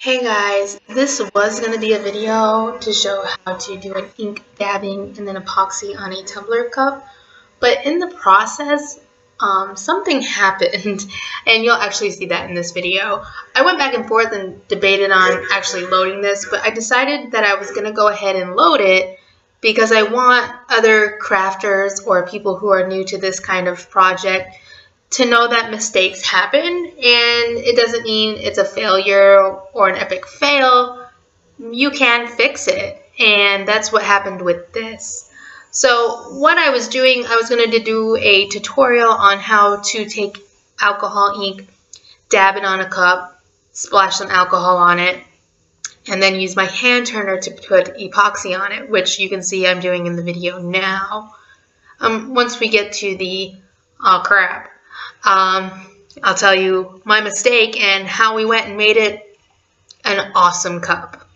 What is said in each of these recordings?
Hey guys, this was going to be a video to show how to do an ink dabbing and then epoxy on a tumbler cup, but in the process, something happened, and you'll actually see that in this video. I went back and forth and debated on actually loading this, but I decided that I was going to go ahead and load it because I want other crafters or people who are new to this kind of project to know that mistakes happen, and it doesn't mean it's a failure or an epic fail. You can fix it, and that's what happened with this. So what I was doing, I was going to do a tutorial on how to take alcohol ink, dab it on a cup, splash some alcohol on it, and then use my hand turner to put epoxy on it, which you can see I'm doing in the video now. Once we get to the, oh crap, I'll tell you my mistake and how we went and made it an awesome cup.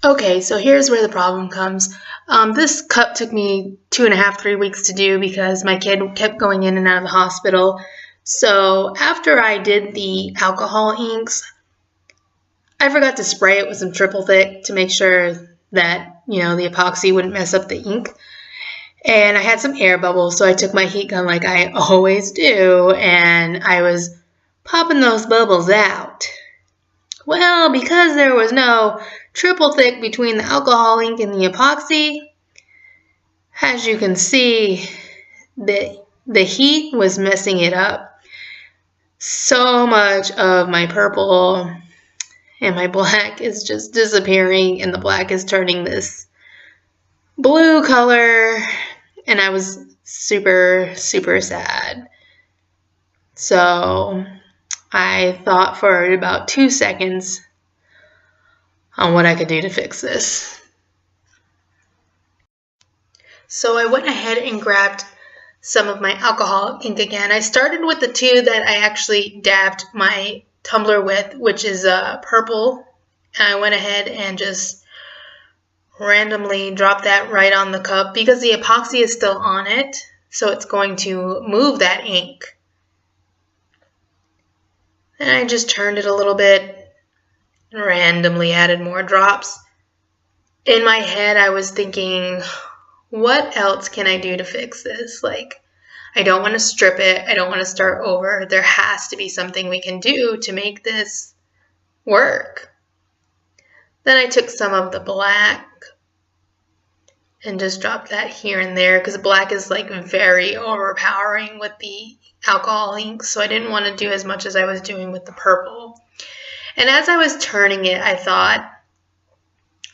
Okay, so here's where the problem comes. This cup took me 2.5, 3 weeks to do because my kid kept going in and out of the hospital. So after I did the alcohol inks, I forgot to spray it with some triple thick to make sure that, the epoxy wouldn't mess up the ink. And I had some air bubbles, so I took my heat gun like I always do, and I was popping those bubbles out. Well, because there was no triple thick between the alcohol ink and the epoxy, as you can see, the heat was messing it up. So much of my purple and my black is just disappearing, and the black is turning this blue color, and I was super, super sad. So I thought for about 2 seconds on what I could do to fix this. So I went ahead and grabbed some of my alcohol ink again. I started with the two that I actually dabbed my tumbler with, which is purple. And I went ahead and just randomly dropped that right on the cup because the epoxy is still on it, so it's going to move that ink. And I just turned it a little bit and randomly added more drops. In my head, I was thinking, what else can I do to fix this? Like, I don't want to strip it. I don't want to start over. There has to be something we can do to make this work. Then I took some of the black and just dropped that here and there because black is like very overpowering with the alcohol ink, so I didn't want to do as much as I was doing with the purple. And as I was turning it, I thought,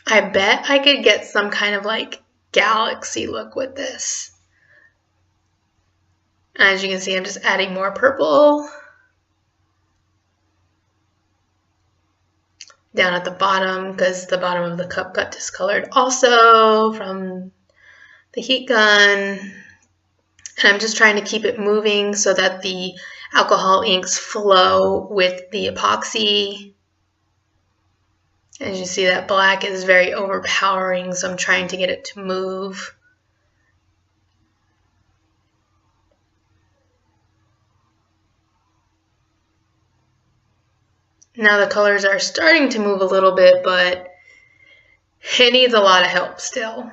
I bet I could get some kind of like galaxy look with this. As you can see, I'm just adding more purple down at the bottom because the bottom of the cup got discolored also from the heat gun. And I'm just trying to keep it moving so that the alcohol inks flow with the epoxy. As you see, that black is very overpowering, so I'm trying to get it to move. Now the colors are starting to move a little bit, but it needs a lot of help still.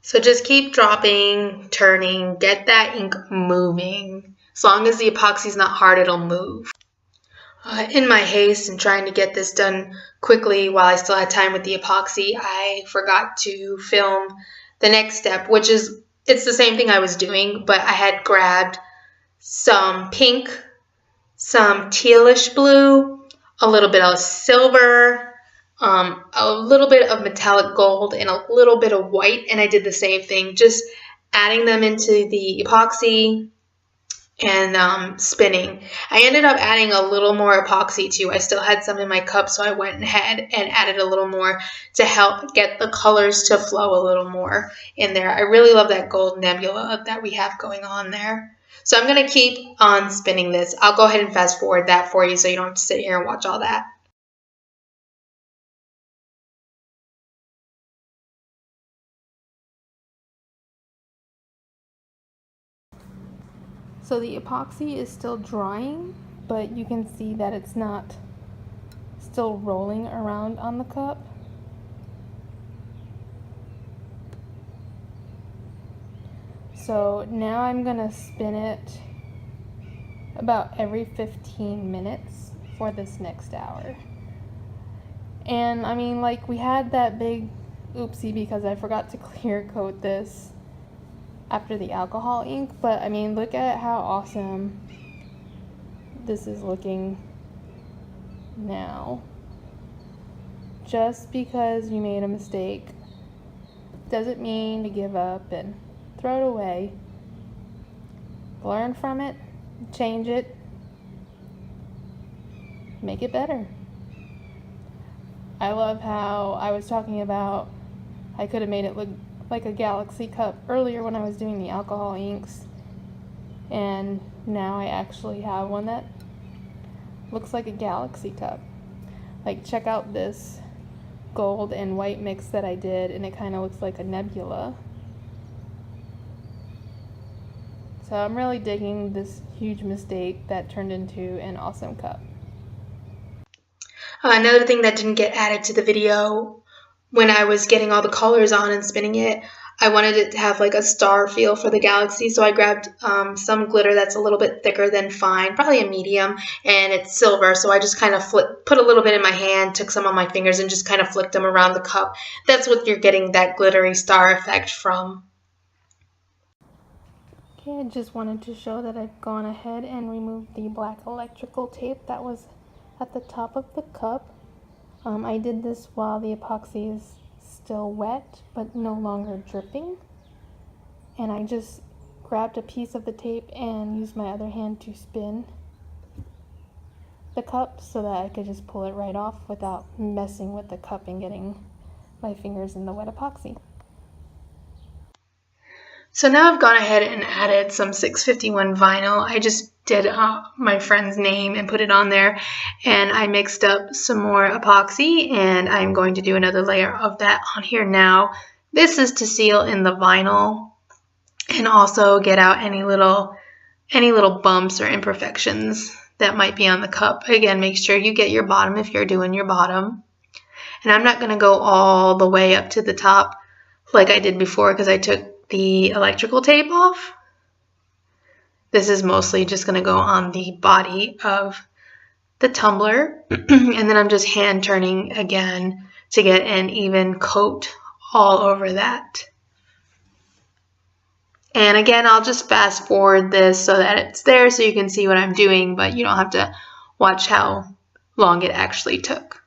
So just keep dropping, turning, get that ink moving. As long as the epoxy is not hard, it'll move. In my haste and trying to get this done quickly while I still had time with the epoxy, I forgot to film the next step, which is, it's the same thing I was doing, but I had grabbed some pink, some tealish blue, a little bit of silver, a little bit of metallic gold, and a little bit of white, and I did the same thing, just adding them into the epoxy and spinning. I ended up adding a little more epoxy too. I still had some in my cup, so I went ahead and added a little more to help get the colors to flow a little more in there. I really love that gold nebula that we have going on there. So I'm going to keep on spinning this. I'll go ahead and fast forward that for you so you don't have to sit here and watch all that. So the epoxy is still drying, but you can see that it's not still rolling around on the cup. So now I'm gonna spin it about every 15 minutes for this next hour. And I mean, like, we had that big oopsie because I forgot to clear coat this after the alcohol ink, but I mean, look at how awesome this is looking now. Just because you made a mistake doesn't mean to give up and throw it away. Learn from it, change it, make it better. I love how I was talking about I could have made it look like a galaxy cup earlier when I was doing the alcohol inks, and now I actually have one that looks like a galaxy cup. Like, check out this gold and white mix that I did, and it kind of looks like a nebula. So I'm really digging this huge mistake that turned into an awesome cup. Another thing that didn't get added to the video, when I was getting all the colors on and spinning it, I wanted it to have like a star feel for the galaxy, so I grabbed some glitter that's a little bit thicker than fine, probably a medium, and it's silver, so I just kind of put a little bit in my hand, took some on my fingers, and just kind of flicked them around the cup. That's what you're getting that glittery star effect from. Okay, I just wanted to show that I've gone ahead and removed the black electrical tape that was at the top of the cup. I did this while the epoxy is still wet but no longer dripping, and I just grabbed a piece of the tape and used my other hand to spin the cup so that I could just pull it right off without messing with the cup and getting my fingers in the wet epoxy. So now I've gone ahead and added some 651 vinyl. I just did my friend's name and put it on there, and I mixed up some more epoxy, and I'm going to do another layer of that on here now. This is to seal in the vinyl and also get out any little bumps or imperfections that might be on the cup. Again, make sure you get your bottom if you're doing your bottom. And I'm not going to go all the way up to the top like I did before because I took the electrical tape off. This is mostly just going to go on the body of the tumbler, and then I'm just hand turning again to get an even coat all over that. And again, I'll just fast forward this so that it's there so you can see what I'm doing, but you don't have to watch how long it actually took.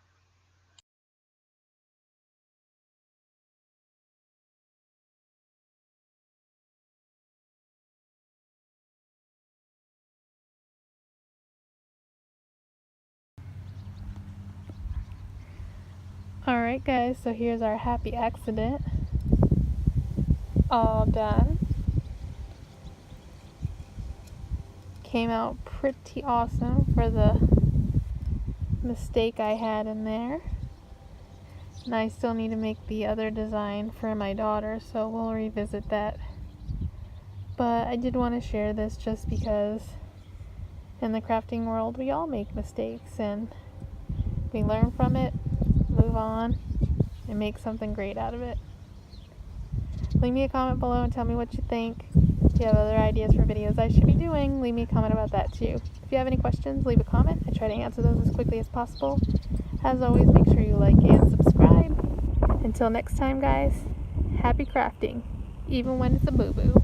Alright guys, so here's our happy accident. All done. Came out pretty awesome for the mistake I had in there. And I still need to make the other design for my daughter, so we'll revisit that. But I did want to share this just because in the crafting world we all make mistakes and we learn from it, move on, and make something great out of it. Leave me a comment below and tell me what you think. If you have other ideas for videos I should be doing, leave me a comment about that too. If you have any questions, leave a comment. I try to answer those as quickly as possible. As always, make sure you like and subscribe. Until next time guys, happy crafting, even when it's a boo-boo.